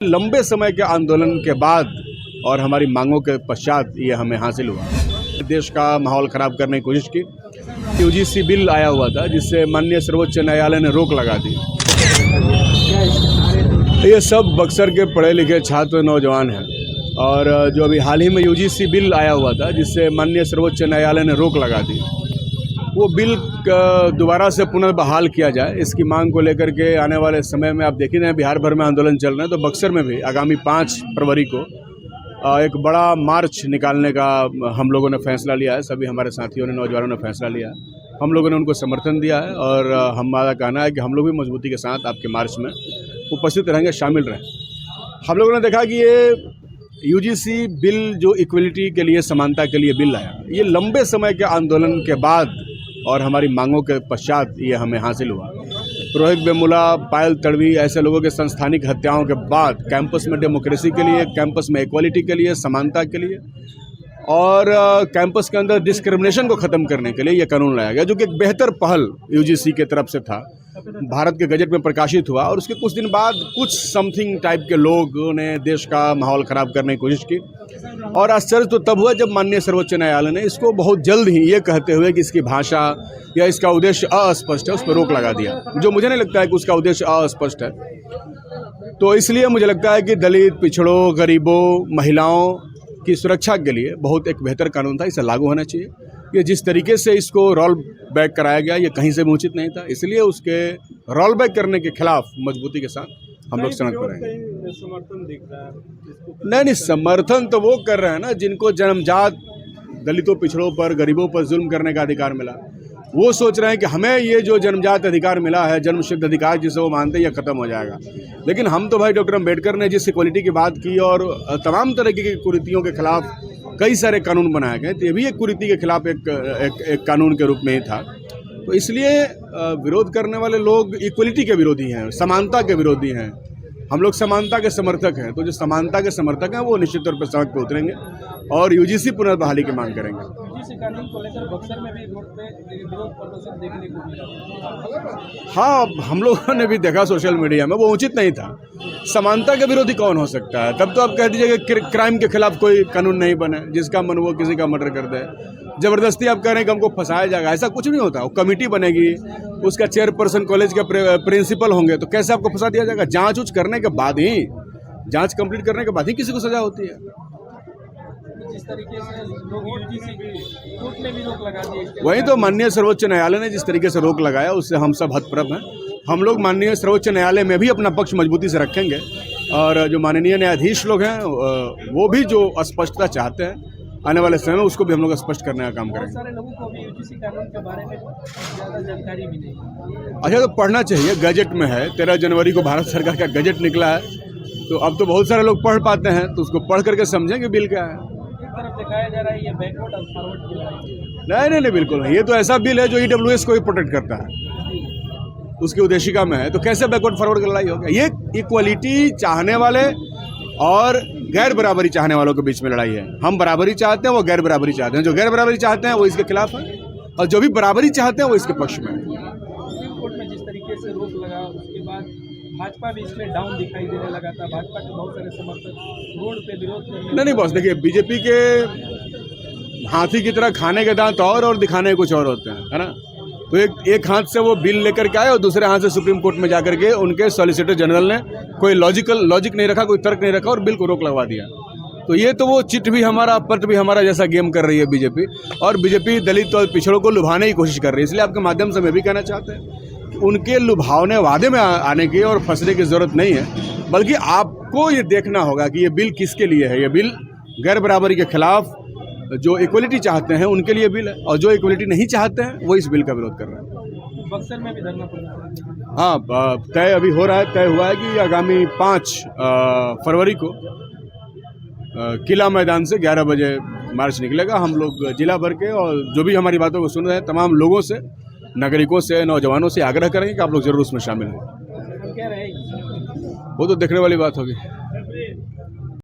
लंबे समय के आंदोलन के बाद और हमारी मांगों के पश्चात ये हमें हासिल हुआ। देश का माहौल ख़राब करने की कोशिश की। यूजीसी बिल आया हुआ था जिससे माननीय सर्वोच्च न्यायालय ने रोक लगा दी। ये सब बक्सर के पढ़े लिखे छात्र नौजवान हैं और जो अभी हाल ही में यूजीसी बिल आया हुआ था जिससे माननीय सर्वोच्च न्यायालय ने रोक लगा दी, वो बिल दोबारा से पुनर्बहाल किया जाए, इसकी मांग को लेकर के आने वाले समय में आप देख ही रहे हैं बिहार भर में आंदोलन चल रहे हैं। तो बक्सर में भी आगामी 5 फरवरी को एक बड़ा मार्च निकालने का हम लोगों ने फैसला लिया है। सभी हमारे साथियों ने, नौजवानों ने फैसला लिया है। हम लोगों ने उनको समर्थन दिया है और हमारा कहना है कि हम लोग भी मजबूती के साथ आपके मार्च में उपस्थित रहेंगे, शामिल रहें। हम लोगों ने देखा कि ये यूजीसी बिल जो इक्वलिटी के लिए, समानता के लिए बिल आया, ये लंबे समय के आंदोलन के बाद और हमारी मांगों के पश्चात ये हमें हासिल हुआ। रोहित वेमुला, पायल तड़वी ऐसे लोगों के संस्थानिक हत्याओं के बाद कैंपस में डेमोक्रेसी के लिए, कैंपस में इक्वालिटी के लिए, समानता के लिए और कैंपस के अंदर डिस्क्रिमिनेशन को ख़त्म करने के लिए ये कानून लाया गया, जो कि एक बेहतर पहल यूजीसी के तरफ से था। भारत के गजट में प्रकाशित हुआ और उसके कुछ दिन बाद कुछ समथिंग टाइप के लोगों ने देश का माहौल ख़राब करने की कोशिश की। और आश्चर्य तो तब हुआ जब माननीय सर्वोच्च न्यायालय ने इसको बहुत जल्द ही ये कहते हुए कि इसकी भाषा या इसका उद्देश्य अस्पष्ट है, उस पर रोक लगा दिया, जो मुझे नहीं लगता है कि उसका उद्देश्य अस्पष्ट है। तो इसलिए मुझे लगता है कि दलित, पिछड़ों, गरीबों, महिलाओं की सुरक्षा के लिए बहुत एक बेहतर कानून था, इसे लागू होना चाहिए। ये जिस तरीके से इसको रोल बैक कराया गया, ये कहीं से भी उचित नहीं था, इसलिए उसके रोल बैक करने के खिलाफ मजबूती के साथ हम लोग सड़क पर रहेंगे। समर्थन दिख रहा है? नहीं, समर्थन तो वो कर रहे हैं ना जिनको जन्मजात दलितों, पिछड़ों पर, गरीबों पर जुल्म करने का अधिकार मिला। वो सोच रहे हैं कि हमें ये जो जन्मजात अधिकार मिला है, जन्मसिद्ध अधिकार जिसे वो मानते हैं, ये खत्म हो जाएगा। लेकिन हम तो भाई डॉक्टर अम्बेडकर ने जिस इक्वलिटी की बात की और तमाम तरह की कुरीतियों के खिलाफ कई सारे कानून बनाए गए, तो ये भी एक कुरीति के खिलाफ एक कानून के रूप में ही था। तो इसलिए विरोध करने वाले लोग इक्वलिटी के विरोधी हैं, समानता के विरोधी हैं। हम लोग समानता के समर्थक हैं, तो जो समानता के समर्थक हैं वो निश्चित तौर पर सड़क पर उतरेंगे और यूजीसी पुनर्बहाली की मांग करेंगे। यूजीसी कानून को लेकर बक्सर में भी रोड पे विरोध प्रदर्शन देखने को मिला। हाँ, हम लोगों ने भी देखा सोशल मीडिया में, वो उचित नहीं था। समानता के विरोधी कौन हो सकता है? तब तो आप कह दीजिए कि क्राइम के खिलाफ कोई कानून नहीं बने, जिसका मन वो किसी का मर्डर कर दे। जबरदस्ती आप कह रहे हैं कि हमको फंसाया जाएगा, ऐसा कुछ नहीं होता। वो कमेटी बनेगी, उसका चेयरपर्सन कॉलेज के प्रिंसिपल होंगे, तो कैसे आपको फंसा दिया जाएगा? जांच उच करने के बाद ही, जांच कंप्लीट करने के बाद ही किसी को सजा होती है। जिस तरीके से लोग यूजीसी कोर्ट ने भी रोक लगा दी, वही तो माननीय सर्वोच्च न्यायालय ने जिस तरीके से रोक लगाया, उससे हम सब हतप्रभ हैं। हम लोग माननीय सर्वोच्च न्यायालय में भी अपना पक्ष मजबूती से रखेंगे और जो माननीय न्यायाधीश लोग हैं वो भी जो स्पष्टता चाहते हैं आने वाले समय में, उसको भी हम लोग स्पष्ट करने का काम करेंगे। सारे लोगों को अभी यूजीसी कानून के बारे में ज़्यादा जानकारी भी नहीं। अच्छा, तो पढ़ना चाहिए, गजट में है। 13 जनवरी को भारत सरकार का गजट निकला है, तो अब तो बहुत सारे लोग पढ़ पाते हैं, तो उसको पढ़ करके समझें कि बिल क्या है। एक तरफ दिखाया जा रहा है ये बैकवर्ड और फॉरवर्ड बिल है। नहीं, बिल्कुल नहीं। ये तो ऐसा बिल है जो ईडब्ल्यूएस को भी प्रोटेक्ट करता है, उसकी उद्देशिका में है, तो कैसे बैकवर्ड फॉरवर्ड की लड़ाई होगा? ये इक्वलिटी चाहने वाले और गैर बराबरी चाहने वालों के बीच में लड़ाई है। हम बराबरी चाहते हैं, वो गैर बराबरी चाहते हैं। जो गैर बराबरी चाहते हैं वो इसके खिलाफ है और जो भी बराबरी चाहते हैं वो इसके पक्ष में है। सुप्रीम कोर्ट में जिस तरीके से रोक लगा, उसके बाद भाजपा भी इसमें डाउन दिखाई देने लगा था। भाजपा के बहुत सारे समर्थक रोड पे विरोध करने। नहीं, बस देखिए, बीजेपी के हाथी की तरह खाने के दांत और दिखाने कुछ और होते हैं, है ना। तो एक हाथ से वो बिल लेकर के आए और दूसरे हाथ से सुप्रीम कोर्ट में जाकर के उनके सॉलिसिटर जनरल ने कोई लॉजिक नहीं रखा, कोई तर्क नहीं रखा और बिल को रोक लगवा दिया। तो ये तो वो चिट भी हमारा, पट भी हमारा जैसा गेम कर रही है बीजेपी। और बीजेपी दलित और पिछड़ों को लुभाने की कोशिश कर रही है। इसलिए आपके माध्यम से मैं भी कहना चाहते हैं कि उनके लुभावने वादे में आने की और फंसने की जरूरत नहीं है, बल्कि आपको ये देखना होगा कि ये बिल किसके लिए है। ये बिल गैर बराबरी के खिलाफ, जो इक्वलिटी चाहते हैं उनके लिए बिल है, और जो इक्वलिटी नहीं चाहते हैं वो इस बिल का विरोध कर रहे हैं। बक्सर में भी धरना पड़ा। हाँ, तय अभी हो रहा है, तय हुआ है कि आगामी 5 फरवरी को किला मैदान से 11 बजे मार्च निकलेगा। हम लोग जिला भर के और जो भी हमारी बातों को सुन रहे हैं तमाम लोगों से, नागरिकों से, नौजवानों से आग्रह करेंगे कि आप लोग जरूर उसमें शामिल हों। क्या रहेगी? वो तो देखने वाली बात होगी।